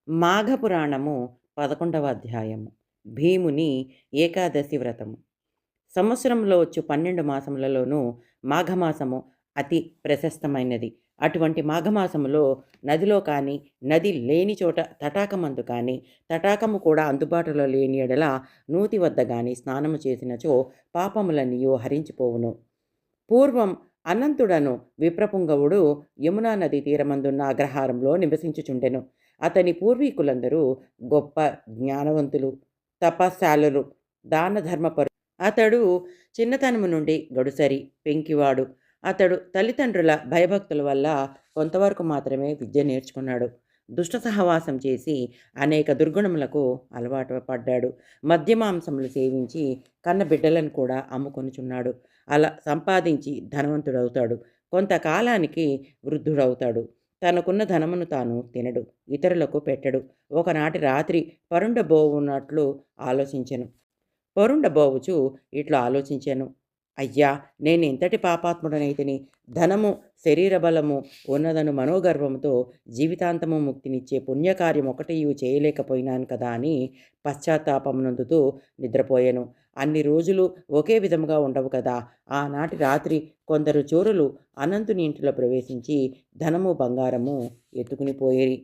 మాఘపురాణము 11వ అధ్యాయము. భీముని ఏకాదశి వ్రతము. సంవత్సరంలో వచ్చు 12 మాసములలోనూ మాఘమాసము అతి ప్రశస్తమైనది. అటువంటి మాఘమాసములో నదిలో కానీ, నది లేని చోట తటాకమందు కానీ, తటాకము కూడా అందుబాటులో లేని ఎడల నూతి వద్ద గాని స్నానము చేసినచో పాపములన్నీయు హరించిపోవును. పూర్వం అనంతుడను విప్రపుంగవుడు యమునా నది తీరమందున్న అగ్రహారంలో నివసించుచుండెను. అతని పూర్వీకులందరూ గొప్ప జ్ఞానవంతులు, తపస్శాలులు, దానధర్మపరు. అతడు చిన్నతనము నుండి గడుసరి, పెంకివాడు. అతడు తల్లిదండ్రుల భయభక్తుల వల్ల కొంతవరకు మాత్రమే విద్య నేర్చుకున్నాడు. దుష్ట సహవాసం చేసి అనేక దుర్గుణములకు అలవాటు పడ్డాడు. మద్యమాంసములు సేవించి కన్న బిడ్డలను కూడా అమ్ముకొనుచున్నాడు. అలా సంపాదించి ధనవంతుడవుతాడు. కొంతకాలానికి వృద్ధుడవుతాడు. తనకున్న ధనమును తాను తినడు, ఇతరులకు పెట్టడు. ఒకనాటి రాత్రి పరుండబోవున్నట్లు ఆలోచించెను. పరుండబోవుచు ఇట్లా ఆలోచించాను. అయ్యా, నేనెంతటి పాపాత్ముడనైతిని! ధనము, శరీర బలము ఉన్నదను మనోగర్వముతో జీవితాంతము ముక్తినిచ్చే పుణ్యకార్యం ఒకటియు చేయలేకపోయినాను కదా అని పశ్చాత్తాపమునందుతూ నిద్రపోయాను. అన్ని రోజులు ఒకే విధముగా ఉండవు కదా. ఆనాటి రాత్రి కొందరు చోరులు అనంతుని ఇంటిలో ప్రవేశించి ధనము, బంగారము ఎత్తుకుని పోయేరి.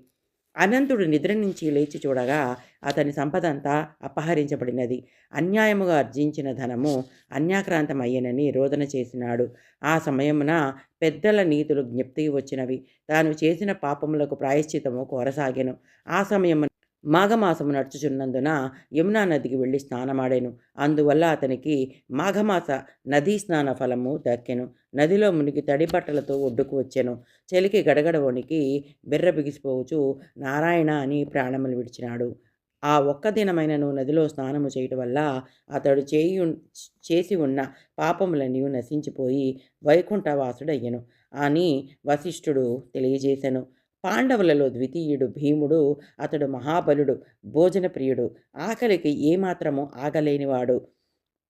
అనంతుడు నిద్ర నుంచి లేచి చూడగా అతని సంపదంతా అపహరించబడినది. అన్యాయముగా ఆర్జించిన ధనము అన్యాక్రాంతమయ్యనని రోదన చేసినాడు. ఆ సమయమున పెద్దల నీతులు జ్ఞప్తికి వచ్చినవి. తాను చేసిన పాపములకు ప్రాయశ్చితము కోరసాగెను. ఆ సమయము మాఘమాసము నడుచుచున్నందున యమునా నదికి వెళ్ళి స్నానమాడాను. అందువల్ల అతనికి మాఘమాస నదీ స్నాన ఫలము దక్కెను. నదిలో మునిగి తడి బట్టలతో ఒడ్డుకు వచ్చెను. చలికి గడగడ వణికి బిర్ర బిగిసిపోవచ్చు నారాయణ అని ప్రాణములు విడిచినాడు. ఆ ఒక్క దినమైనను నదిలో స్నానము చేయటం వల్ల అతడు చేసి ఉన్న పాపములన్నీ నశించిపోయి వైకుంఠవాసుడయ్యను అని వశిష్ఠుడు తెలియజేశాను. పాండవులలో ద్వితీయుడు భీముడు. అతడు మహాబలుడు, భోజన ప్రియుడు, ఆకలికి ఏమాత్రము ఆగలేనివాడు.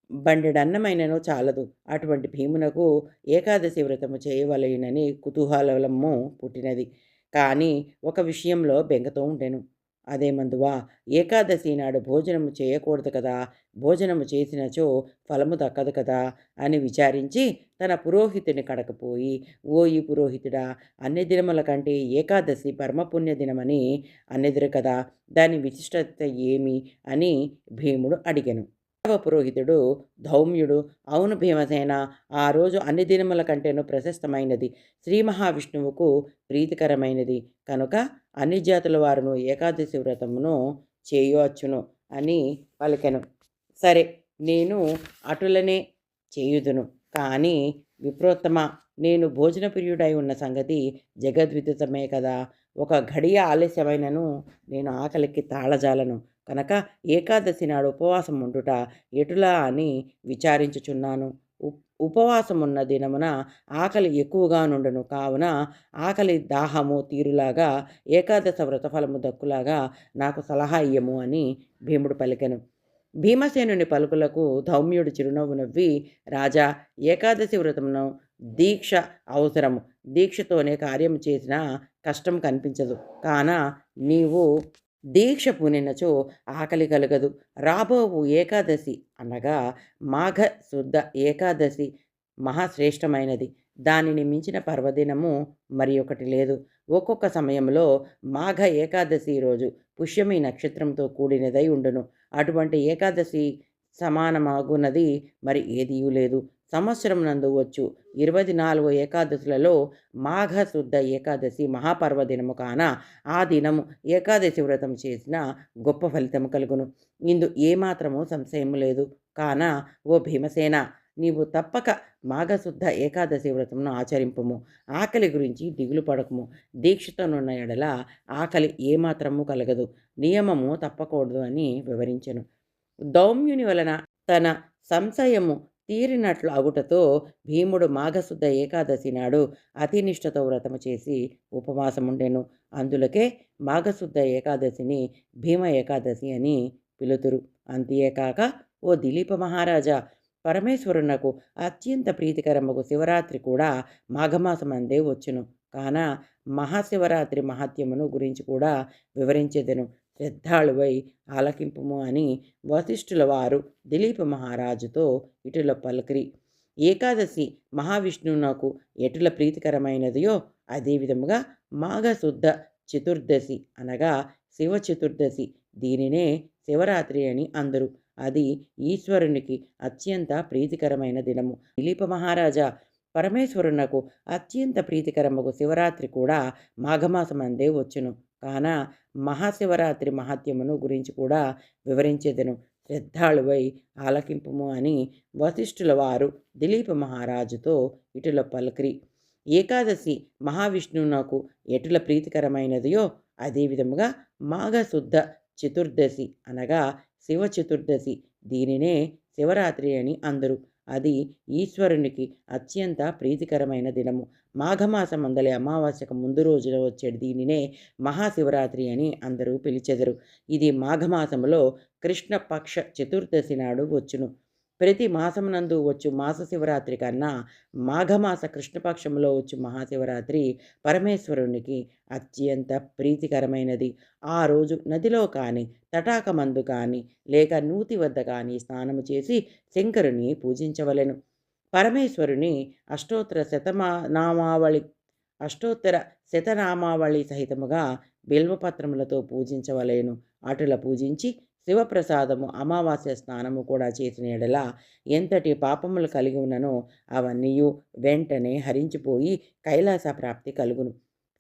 బండెడన్నమైనను చాలదు. అటువంటి భీమునకు ఏకాదశి వ్రతము చేయవలెనని కుతూహలము పుట్టినది. కానీ ఒక విషయంలో బెంగతో ఉండెను. అదేమందువా, ఏకాదశి నాడు భోజనము చేయకూడదు కదా, భోజనము చేసినచో ఫలము దక్కదు కదా అని విచారించి తన పురోహితుని కడకపోయి, ఓ ఈ పురోహితుడా, అన్ని దినముల కంటే ఏకాదశి పరమపుణ్య దినమని అన్నెదురు కదా, దాని విశిష్టత ఏమి అని భీముడు అడిగెను. పురోహితుడు ధౌమ్యుడు, అవును భీమసేన, ఆ రోజు అన్ని దినముల కంటేనూ ప్రశస్తమైనది, శ్రీ మహావిష్ణువుకు ప్రీతికరమైనది కనుక అన్ని జాతుల వారును ఏకాదశి వ్రతమును చేయవచ్చును అని పలికెను. సరే, నేను అటులనే చేయుదును. కానీ విప్రోత్తమ, నేను భోజన ప్రియుడై ఉన్న సంగతి జగద్విదితమే కదా. ఒక ఘడియ ఆలస్యమైనను నేను ఆకలికి తాళజాలను కనుక ఏకాదశి నాడు ఉపవాసం ఉండుట ఎటులా అని విచారించుచున్నాను. ఉపవాసమున్న దినమున ఆకలి ఎక్కువగా నుండును కావున ఆకలి దాహము తీరులాగా ఏకాదశ వ్రతఫలము దక్కులాగా నాకు సలహా ఇయ్యము అని భీముడు పలికెను. భీమసేనుని పలుకులకు ధౌమ్యుడు చిరునవ్వు నవ్వి, రాజా, ఏకాదశి వ్రతమును దీక్ష అవసరము. దీక్షతోనే కార్యము చేసిన కష్టం కనిపించదు. కాన నీవు దీక్ష పూనినచో ఆకలి కలగదు. రాబోవు ఏకాదశి అనగా మాఘ శుద్ధ ఏకాదశి మహాశ్రేష్టమైనది. దానిని మించిన పర్వదినము మరి ఒకటి లేదు. ఒక్కొక్క సమయంలో మాఘ ఏకాదశి రోజు పుష్యమి నక్షత్రంతో కూడినదై ఉండును. అటువంటి ఏకాదశి సమానమగున్నది మరి ఏదీయూ లేదు. సంవత్సరం నందు వచ్చు 24 ఏకాదశులలో మాఘ శుద్ధ ఏకాదశి మహాపర్వదినము కాన ఆ దినము ఏకాదశి వ్రతం చేసిన గొప్ప ఫలితము కలుగును. ఇందు ఏమాత్రము సంశయము లేదు. కాన ఓ భీమసేన, నీవు తప్పక మాఘశుద్ధ ఏకాదశి వ్రతమును ఆచరింపుము. ఆకలి గురించి దిగులు పడకము. దీక్షతోనున్న ఎడల ఆకలి ఏమాత్రము కలగదు. నియమము తప్పకూడదు అని వివరించెను. దౌమ్యుని వలన తన సంశయము తీరినట్లు అగుటతో భీముడు మాఘశుద్ధ ఏకాదశి నాడు అతినిష్టతో వ్రతము చేసి ఉపవాసముండెను. అందులకే మాఘశుద్ధ ఏకాదశిని భీమ ఏకాదశి అని పిలుతురు. అంతేకాక ఓ దిలీప మహారాజా, పరమేశ్వరునకు అత్యంత ప్రీతికరముకు శివరాత్రి కూడా మాఘమాసమందే వచ్చును. కాన మహాశివరాత్రి మహాత్మ్యమును గురించి కూడా వివరించెదను. శ్రద్ధాళువై ఆలకింపుము అని వశిష్ఠుల వారు దిలీప మహారాజుతో ఇటుల పలికిరి. ఏకాదశి మహావిష్ణువునకు ఎటుల ప్రీతికరమైనదియో అదే విధముగా మాఘశుద్ధ చతుర్దశి అనగా శివ చతుర్దశి, దీనినే శివరాత్రి అని అందరు. అది ఈశ్వరునికి అత్యంత ప్రీతికరమైన దినము. దిలీప మహారాజా, పరమేశ్వరునకు అత్యంత ప్రీతికరముగు శివరాత్రి కూడా మాఘమాసమందే వచ్చును. కాన మహాశివరాత్రి మహాత్మ్యమును గురించి కూడా వివరించెదను. శ్రద్ధాళువై ఆలకింపుము అని వశిష్ఠుల వారు దిలీప మహారాజుతో ఇటుల పలికిరి. ఏకాదశి మహావిష్ణువునకు ఎటుల ప్రీతికరమైనదియో అదే విధముగా మాఘశుద్ధ చతుర్దశి అనగా శివ చతుర్దశి, దీనినే శివరాత్రి అని అందరు. అది ఈశ్వరునికి అత్యంత ప్రీతికరమైన దినము. మాఘమాసమందలి అమావాస్యకు ముందు రోజున వచ్చే దీనినే మహాశివరాత్రి అని అందరూ పిలిచెదరు. ఇది మాఘమాసములో కృష్ణపక్ష చతుర్దశి నాడు వచ్చును. ప్రతి మాసమునందు వచ్చు మాస శివరాత్రి కన్నా మాఘమాస కృష్ణపక్షంలో వచ్చు మహాశివరాత్రి పరమేశ్వరునికి అత్యంత ప్రీతికరమైనది. ఆ రోజు నదిలో కానీ, తటాకమందు కానీ, లేక నూతి వద్ద కానీ స్నానము చేసి శంకరుని పూజించవలెను. పరమేశ్వరుని అష్టోత్తర శతనామావళి సహితముగా బిల్వపత్రములతో పూజించవలేను. అటుల పూజించి శివప్రసాదము అమావాస్య స్నానము కూడా చేసిన ఎడల ఎంతటి పాపములు కలిగి ఉన్ననో అవన్నీ వెంటనే హరించిపోయి కైలాస ప్రాప్తి కలుగును.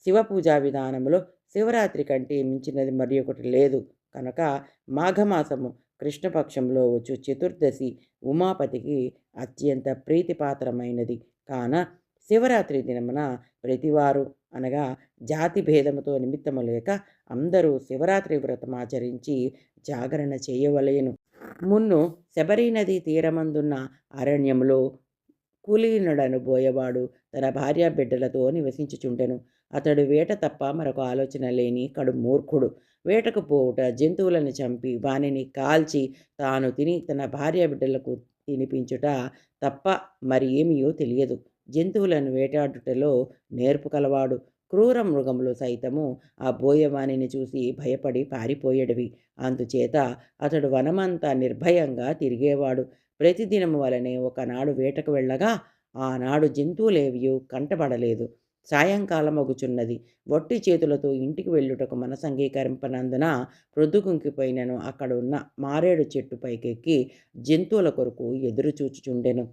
శివ పూజా విధానములో శివరాత్రి కంటే మించినది మరి ఒకటి లేదు కనుక మాఘమాసము కృష్ణపక్షంలో వచ్చు చతుర్దశి ఉమాపతికి అత్యంత ప్రీతిపాత్రమైనది. కాన శివరాత్రి దినమున ప్రతివారు అనగా జాతి భేదముతో నిమిత్తము లేక అందరూ శివరాత్రి వ్రతం ఆచరించి జాగరణ చేయవలెను. మున్ను శబరి నది తీరమందున్న అరణ్యములో కులీనుడను బోయవాడు తన భార్య బిడ్డలతో నివసించుచుండెను. అతడు వేట తప్ప మరొక ఆలోచన లేని కడు మూర్ఖుడు. వేటకు పోవుట, జంతువులను చంపి వానిని కాల్చి తాను తిని తన భార్య బిడ్డలకు తినిపించుట తప్ప మరి ఏమీయో తెలియదు. జంతువులను వేటాడుటలో నేర్పు కలవాడు. క్రూర మృగములు సైతము ఆ బోయవాణిని చూసి భయపడి పారిపోయేటివి. అందుచేత అతడు వనమంతా నిర్భయంగా తిరిగేవాడు. ప్రతిదినము వలనే ఒకనాడు వేటకు వెళ్ళగా ఆనాడు జంతువులేవియూ కంటపడలేదు. సాయంకాలమగుచున్నది. వట్టి చేతులతో ఇంటికి వెళ్ళుటకు మనసంగీకరింపనందున ప్రొద్దుకుంకిపోయినను అక్కడ ఉన్న మారేడు చెట్టు పైకెక్కి జంతువుల కొరకు ఎదురు చూచుచుండెను.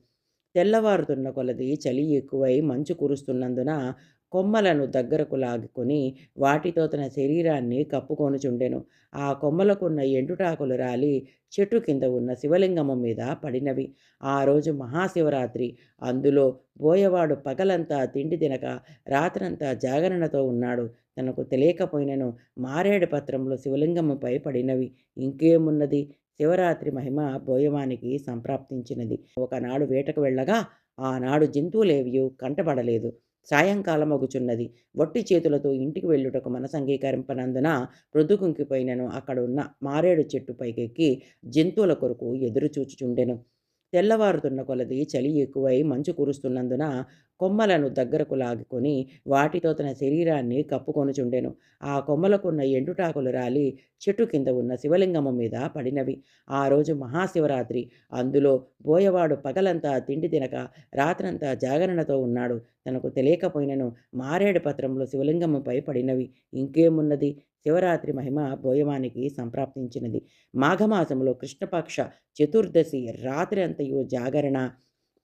తెల్లవారుతున్న కొలది చలి ఎక్కువై మంచు కురుస్తున్నందున కొమ్మలను దగ్గరకు లాగుకొని వాటితో తన శరీరాన్ని కప్పుకొనుచుండెను. ఆ కొమ్మలకున్న ఎండుటాకులు రాలి చెట్టు కింద ఉన్న శివలింగము మీద పడినవి. ఆ రోజు మహాశివరాత్రి. అందులో బోయవాడు పగలంతా తిండి తినక రాత్రంతా జాగరణతో ఉన్నాడు. తనకు తెలియకపోయినను మారేడు పత్రములు శివలింగముపై పడినవి. ఇంకేమున్నది, శివరాత్రి మహిమ బోయవానికి సంప్రాప్తించినది. ఒకనాడు వేటకు వెళ్ళగా ఆనాడు జంతువులేవియూ కంటపడలేదు. సాయంకాలమగుచున్నది. వట్టి చేతులతో ఇంటికి వెళ్ళుటకు మనసంగీకరింపనందున ప్రొద్దుకుంకిపోయినను అక్కడ ఉన్న మారేడు చెట్టు పైకెక్కి జంతువుల కొరకు ఎదురు చూచుచుండెను. తెల్లవారుతున్న కొలది చలి ఎక్కువై మంచు కురుస్తున్నందున కొమ్మలను దగ్గరకు లాగుకొని వాటితో తన శరీరాన్ని కప్పుకొనుచుండెను. ఆ కొమ్మలకున్న ఎండుటాకులు రాలి చెట్టు కింద ఉన్న శివలింగము మీద పడినవి. ఆ రోజు మహాశివరాత్రి. అందులో బోయవాడు పగలంతా తిండి తినక రాత్రంతా జాగరణతో ఉన్నాడు. తనకు తెలియకపోయినను మారేడు పత్రములు శివలింగముపై పడినవి. ఇంకేమున్నది, శివరాత్రి మహిమ బోయవానికి సంప్రాప్తించినది. మాఘమాసములో కృష్ణపక్ష చతుర్దశి రాత్రి అంతయు జాగరణ,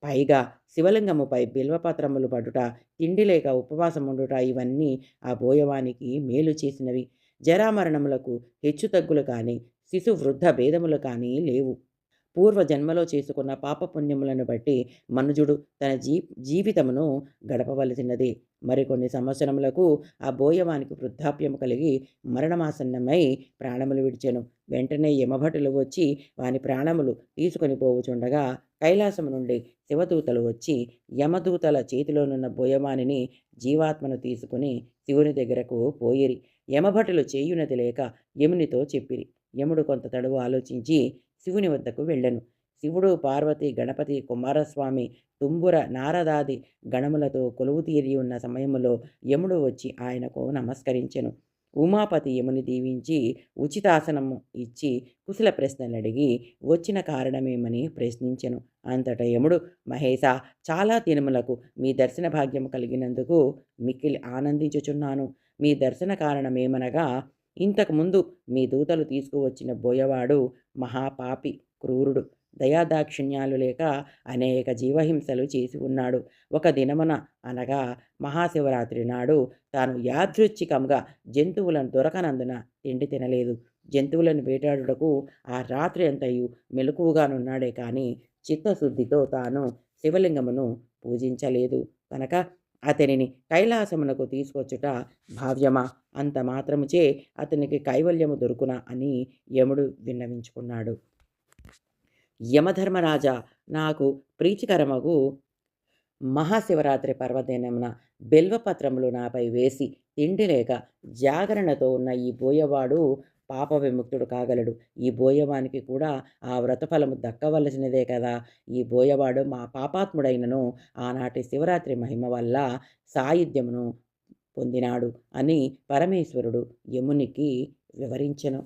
పైగా శివలింగముపై బిల్వపత్రములు పడుట, తిండి లేక ఉపవాసముండుట ఇవన్నీ ఆ బోయవానికి మేలు చేసినవి. జరామరణములకు హెచ్చుతగ్గులు కానీ శిశు వృద్ధ భేదములు కానీ లేవు. పూర్వజన్మలో చేసుకున్న పాపపుణ్యములను బట్టి మనుజుడు తన జీవితమును గడపవలసినది. మరికొన్ని సంవత్సరములకు ఆ బోయవానికి వృద్ధాప్యము కలిగి మరణమాసన్నమై ప్రాణములు విడిచెను. వెంటనే యమభటులు వచ్చి వాని ప్రాణములు తీసుకొని పోవుచుండగా కైలాసము నుండి శివదూతలు వచ్చి యమదూతల చేతిలోనున్న బోయవానిని జీవాత్మను తీసుకుని శివుని దగ్గరకు పోయిరి. యమభటులు చేయునది లేక యమునితో చెప్పిరి. యముడు కొంత తడువు ఆలోచించి శివుని వద్దకు వెళ్ళెను. శివుడు, పార్వతి, గణపతి, కుమారస్వామి, తుంబుర, నారదాది గణములతో కొలువు తీరి ఉన్న సమయములో యముడు వచ్చి ఆయనకు నమస్కరించెను. ఉమాపతి యముని దీవించి ఉచితాసనము ఇచ్చి కుశల ప్రశ్నలడిగి వచ్చిన కారణమేమని ప్రశ్నించెను. అంతటా యముడు, మహేశా, చాలా దినములకు మీ దర్శన భాగ్యం కలిగినందుకు మిక్కిలి ఆనందించుచున్నాను. మీ దర్శన కారణమేమనగా, ఇంతకుముందు మీ దూతలు తీసుకువచ్చిన బోయవాడు మహాపాపి, క్రూరుడు, దయాదాక్షిణ్యాలు లేక అనేక జీవహింసలు చేసి ఉన్నాడు. ఒక దినమున అనగా మహాశివరాత్రి నాడు తాను యాదృచ్ఛికంగా జంతువులను దొరకనందున తిండి తినలేదు. జంతువులను వేటాడుటకు ఆ రాత్రి అంతయు మెలకువగానున్నాడే కానీ చిత్తశుద్ధితో తాను శివలింగమును పూజించలేదు కనుక అతనిని కైలాసమునకు తీసుకొచ్చుట భావ్యమా? అంత మాత్రముచే అతనికి కైవల్యము దొరుకునా అని యముడు విన్నవించుకున్నాడు. యమధర్మరాజా, నాకు ప్రీతికరమగు మహాశివరాత్రి పర్వదినమున బిల్వపత్రములు నాపై వేసి తిండి లేక జాగరణతో ఉన్న ఈ బోయవాడు పాప విముక్తుడు కాగలడు. ఈ బోయవానికి కూడా ఆ వ్రతఫలము దక్కవలసినదే కదా. ఈ బోయవాడు మా పాపాత్ముడైనను ఆనాటి శివరాత్రి మహిమ వల్ల సాయుధ్యమును పొందినాడు అని పరమేశ్వరుడు యమునికి వివరించెను.